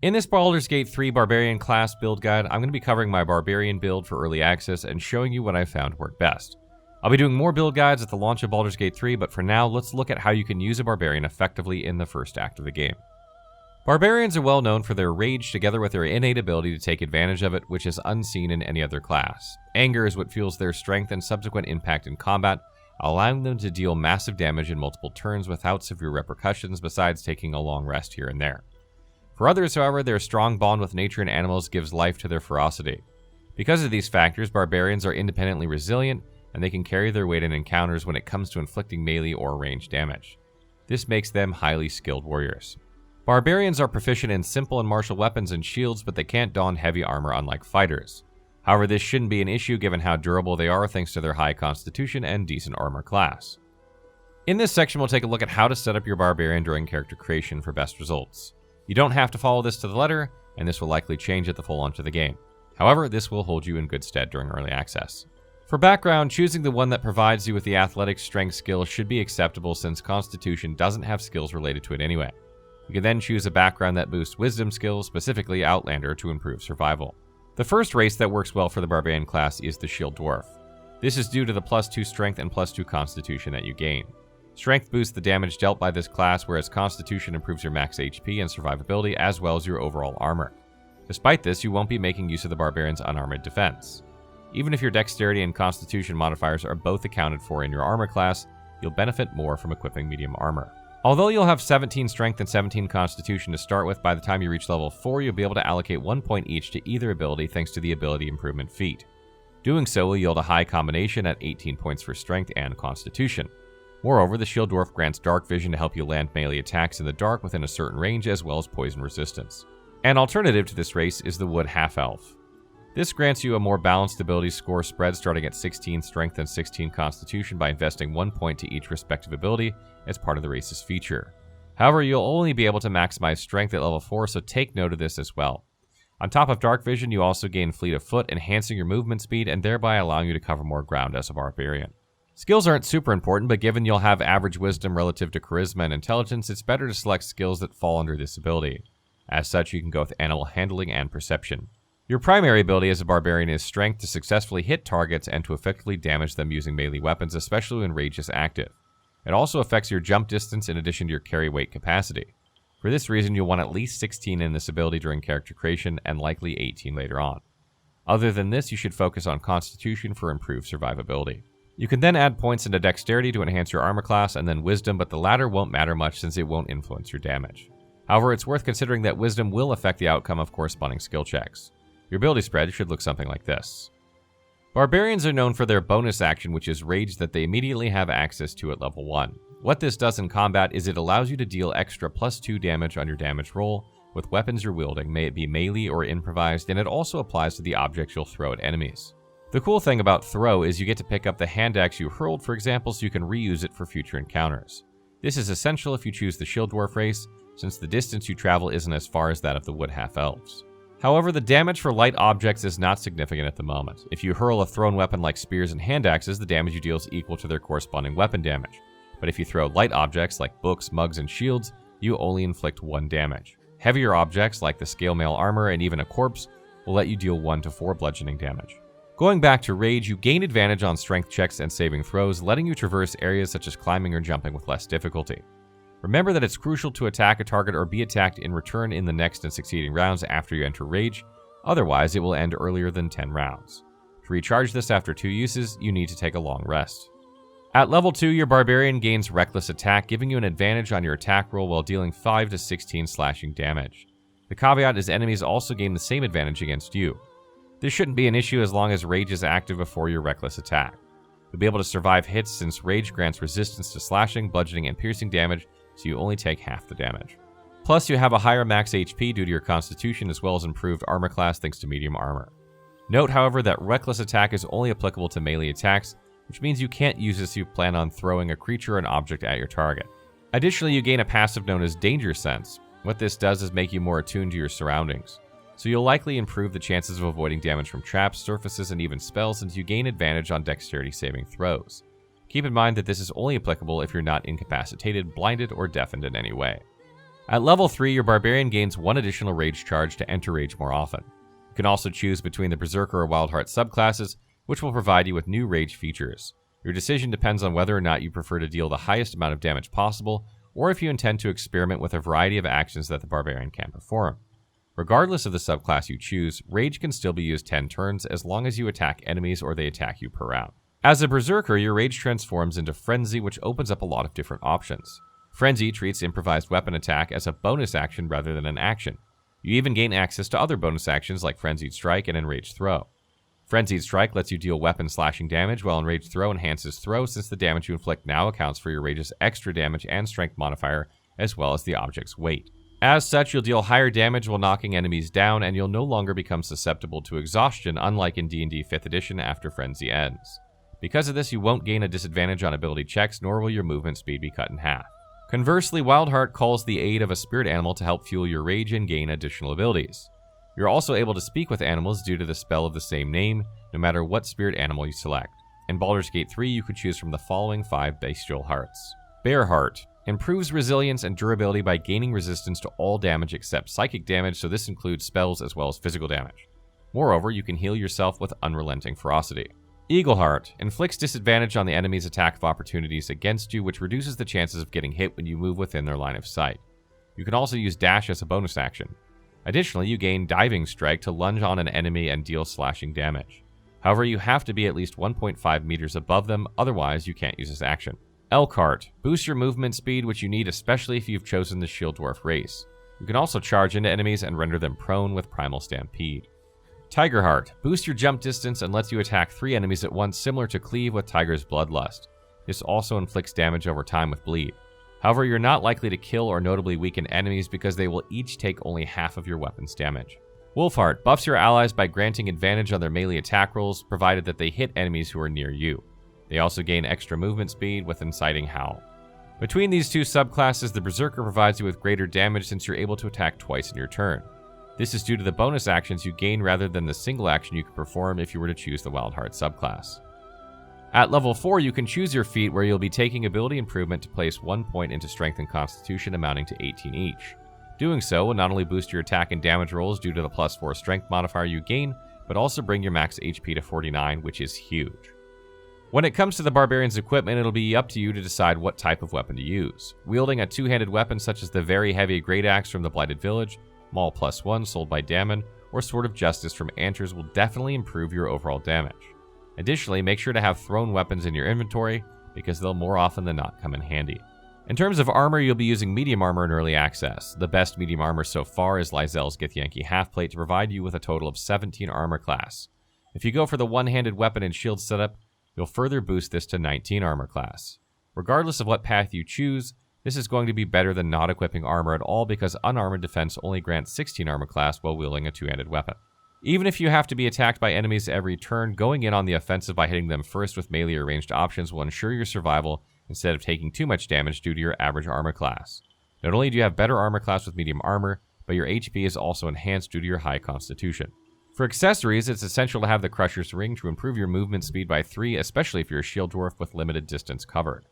In this Baldur's Gate 3 Barbarian Class Build guide, I'm going to be covering my Barbarian build for early access and showing you what I found worked best. I'll be doing more build guides at the launch of Baldur's Gate 3, but for now, let's look at how you can use a Barbarian effectively in the first act of the game. Barbarians are well known for their rage together with their innate ability to take advantage of it, which is unseen in any other class. Anger is what fuels their strength and subsequent impact in combat, allowing them to deal massive damage in multiple turns without severe repercussions besides taking a long rest here and there. For others, however, their strong bond with nature and animals gives life to their ferocity. Because of these factors, barbarians are independently resilient, and they can carry their weight in encounters when it comes to inflicting melee or ranged damage. This makes them highly skilled warriors. Barbarians are proficient in simple and martial weapons and shields, but they can't don heavy armor unlike fighters. However, this shouldn't be an issue given how durable they are thanks to their high constitution and decent armor class. In this section, we'll take a look at how to set up your barbarian during character creation for best results. You don't have to follow this to the letter, and this will likely change at the full launch of the game. However, this will hold you in good stead during early access. For background, choosing the one that provides you with the athletic strength skill should be acceptable since Constitution doesn't have skills related to it anyway. You can then choose a background that boosts wisdom skills, specifically Outlander, to improve survival. The first race that works well for the Barbarian class is the Shield Dwarf. This is due to the +2 strength and +2 constitution that you gain. Strength boosts the damage dealt by this class, whereas Constitution improves your max HP and survivability as well as your overall armor. Despite this, you won't be making use of the Barbarian's unarmored defense. Even if your Dexterity and Constitution modifiers are both accounted for in your armor class, you'll benefit more from equipping medium armor. Although you'll have 17 Strength and 17 Constitution to start with, by the time you reach level 4, you'll be able to allocate 1 point each to either ability thanks to the Ability Improvement feat. Doing so will yield a high combination at 18 points for Strength and Constitution. Moreover, the Shield Dwarf grants Dark Vision to help you land melee attacks in the dark within a certain range as well as poison resistance. An alternative to this race is the Wood Half-Elf. This grants you a more balanced ability score spread starting at 16 Strength and 16 Constitution by investing 1 point to each respective ability as part of the race's feature. However, you'll only be able to maximize Strength at level 4, so take note of this as well. On top of Dark Vision, you also gain Fleet of Foot, enhancing your movement speed and thereby allowing you to cover more ground as a barbarian. Skills aren't super important, but given you'll have average wisdom relative to charisma and intelligence, it's better to select skills that fall under this ability. As such, you can go with animal handling and perception. Your primary ability as a barbarian is strength to successfully hit targets and to effectively damage them using melee weapons, especially when rage is active. It also affects your jump distance in addition to your carry weight capacity. For this reason, you'll want at least 16 in this ability during character creation and likely 18 later on. Other than this, you should focus on Constitution for improved survivability. You can then add points into Dexterity to enhance your armor class and then Wisdom, but the latter won't matter much since it won't influence your damage. However, it's worth considering that Wisdom will affect the outcome of corresponding skill checks. Your ability spread should look something like this. Barbarians are known for their bonus action, which is Rage that they immediately have access to at level 1. What this does in combat is it allows you to deal extra +2 damage on your damage roll with weapons you're wielding, may it be melee or improvised, and it also applies to the objects you'll throw at enemies. The cool thing about throw is you get to pick up the hand axe you hurled, for example, so you can reuse it for future encounters. This is essential if you choose the Shield Dwarf race, since the distance you travel isn't as far as that of the Wood Half-Elves. However, the damage for light objects is not significant at the moment. If you hurl a thrown weapon like spears and hand axes, the damage you deal is equal to their corresponding weapon damage. But if you throw light objects like books, mugs, and shields, you only inflict 1 damage. Heavier objects like the scale mail armor and even a corpse will let you deal 1 to 4 bludgeoning damage. Going back to Rage, you gain advantage on strength checks and saving throws, letting you traverse areas such as climbing or jumping with less difficulty. Remember that it's crucial to attack a target or be attacked in return in the next and succeeding rounds after you enter Rage, otherwise it will end earlier than 10 rounds. To recharge this after 2 uses, you need to take a long rest. At level 2, your Barbarian gains Reckless Attack, giving you an advantage on your attack roll while dealing 5 to 16 slashing damage. The caveat is enemies also gain the same advantage against you. This shouldn't be an issue as long as Rage is active before your Reckless Attack. You'll be able to survive hits since Rage grants resistance to slashing, bludgeoning, and piercing damage, so you only take half the damage. Plus, you have a higher max HP due to your Constitution as well as improved armor class thanks to medium armor. Note, however, that Reckless Attack is only applicable to melee attacks, which means you can't use this if you plan on throwing a creature or an object at your target. Additionally, you gain a passive known as Danger Sense. What this does is make you more attuned to your surroundings. So you'll likely improve the chances of avoiding damage from traps, surfaces, and even spells since you gain advantage on dexterity saving throws. Keep in mind that this is only applicable if you're not incapacitated, blinded, or deafened in any way. At level 3, your Barbarian gains 1 additional rage charge to enter rage more often. You can also choose between the Berserker or Wildheart subclasses, which will provide you with new rage features. Your decision depends on whether or not you prefer to deal the highest amount of damage possible, or if you intend to experiment with a variety of actions that the Barbarian can perform. Regardless of the subclass you choose, Rage can still be used 10 turns as long as you attack enemies or they attack you per round. As a Berserker, your Rage transforms into Frenzy, which opens up a lot of different options. Frenzy treats improvised weapon attack as a bonus action rather than an action. You even gain access to other bonus actions like Frenzied Strike and Enraged Throw. Frenzied Strike lets you deal weapon slashing damage, while Enraged Throw enhances throw since the damage you inflict now accounts for your Rage's extra damage and strength modifier, as well as the object's weight. As such, you'll deal higher damage while knocking enemies down, and you'll no longer become susceptible to exhaustion, unlike in D&D 5th edition after Frenzy ends. Because of this, you won't gain a disadvantage on ability checks, nor will your movement speed be cut in half. Conversely, Wildheart calls the aid of a spirit animal to help fuel your rage and gain additional abilities. You're also able to speak with animals due to the spell of the same name, no matter what spirit animal you select. In Baldur's Gate 3, you could choose from the following 5 bestial hearts. Bear Heart improves resilience and durability by gaining resistance to all damage except psychic damage, so this includes spells as well as physical damage. Moreover, you can heal yourself with unrelenting ferocity. Eagle Heart inflicts disadvantage on the enemy's attack of opportunities against you, which reduces the chances of getting hit when you move within their line of sight. You can also use Dash as a bonus action. Additionally, you gain Diving Strike to lunge on an enemy and deal slashing damage. However, you have to be at least 1.5 meters above them, otherwise you can't use this action. Elk Heart boosts your movement speed, which you need especially if you've chosen the Shield Dwarf race. You can also charge into enemies and render them prone with Primal Stampede. Tiger Heart boosts your jump distance and lets you attack 3 enemies at once, similar to Cleave with Tiger's Bloodlust. This also inflicts damage over time with Bleed. However, you're not likely to kill or notably weaken enemies because they will each take only half of your weapon's damage. Wolfheart buffs your allies by granting advantage on their melee attack rolls, provided that they hit enemies who are near you. They also gain extra movement speed with Inciting Howl. Between these two subclasses, the Berserker provides you with greater damage since you're able to attack twice in your turn. This is due to the bonus actions you gain rather than the single action you could perform if you were to choose the Wildheart subclass. At level 4, you can choose your feat where you'll be taking ability improvement to place 1 point into Strength and Constitution amounting to 18 each. Doing so will not only boost your attack and damage rolls due to the +4 strength modifier you gain, but also bring your max HP to 49, which is huge. When it comes to the Barbarian's equipment, it'll be up to you to decide what type of weapon to use. Wielding a two-handed weapon such as the very heavy Great Axe from the Blighted Village, Maul +1 sold by Damon, or Sword of Justice from Anters will definitely improve your overall damage. Additionally, make sure to have thrown weapons in your inventory, because they'll more often than not come in handy. In terms of armor, you'll be using medium armor in early access. The best medium armor so far is Lysel's Githyanki Halfplate to provide you with a total of 17 armor class. If you go for the one-handed weapon and shield setup, you'll further boost this to 19 armor class. Regardless of what path you choose, this is going to be better than not equipping armor at all because unarmored defense only grants 16 armor class while wielding a two-handed weapon. Even if you have to be attacked by enemies every turn, going in on the offensive by hitting them first with melee or ranged options will ensure your survival instead of taking too much damage due to your average armor class. Not only do you have better armor class with medium armor, but your HP is also enhanced due to your high constitution. For accessories, it's essential to have the Crusher's Ring to improve your movement speed by 3, especially if you're a shield dwarf with limited distance covered.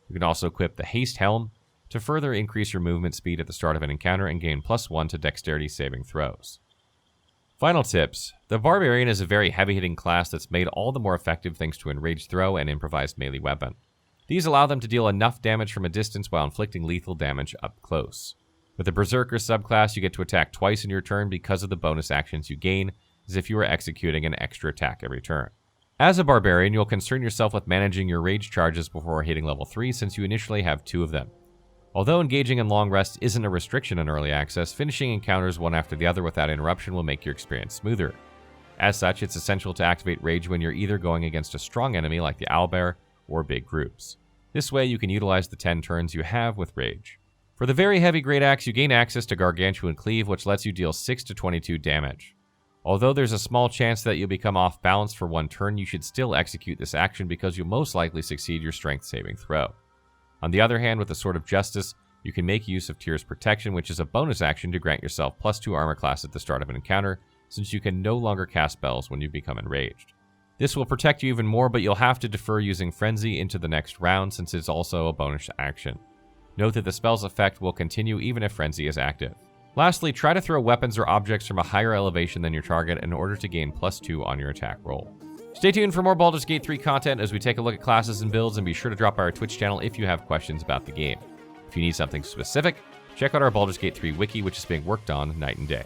You can also equip the Haste Helm to further increase your movement speed at the start of an encounter and gain +1 to dexterity saving throws. Final tips. The Barbarian is a very heavy-hitting class that's made all the more effective thanks to Enraged Throw and improvised melee weapon. These allow them to deal enough damage from a distance while inflicting lethal damage up close. With the Berserker subclass, you get to attack twice in your turn because of the bonus actions you gain, as if you were executing an extra attack every turn. As a Barbarian, you'll concern yourself with managing your rage charges before hitting level 3 since you initially have 2 of them. Although engaging in long rest isn't a restriction in early access, finishing encounters one after the other without interruption will make your experience smoother. As such, it's essential to activate rage when you're either going against a strong enemy like the owlbear or big groups. This way you can utilize the 10 turns you have with rage. For the very heavy Great Axe, you gain access to Gargantuan Cleave, which lets you deal 6 to 22 damage. Although there's a small chance that you'll become off balance for one turn, you should still execute this action because you'll most likely succeed your strength saving throw. On the other hand, with the Sword of Justice, you can make use of Tyr's Protection, which is a bonus action to grant yourself +2 armor class at the start of an encounter, since you can no longer cast spells when you become enraged. This will protect you even more, but you'll have to defer using Frenzy into the next round since it's also a bonus action. Note that the spell's effect will continue even if Frenzy is active. Lastly, try to throw weapons or objects from a higher elevation than your target in order to gain +2 on your attack roll. Stay tuned for more Baldur's Gate 3 content as we take a look at classes and builds, and be sure to drop by our Twitch channel if you have questions about the game. If you need something specific, check out our Baldur's Gate 3 wiki, which is being worked on night and day.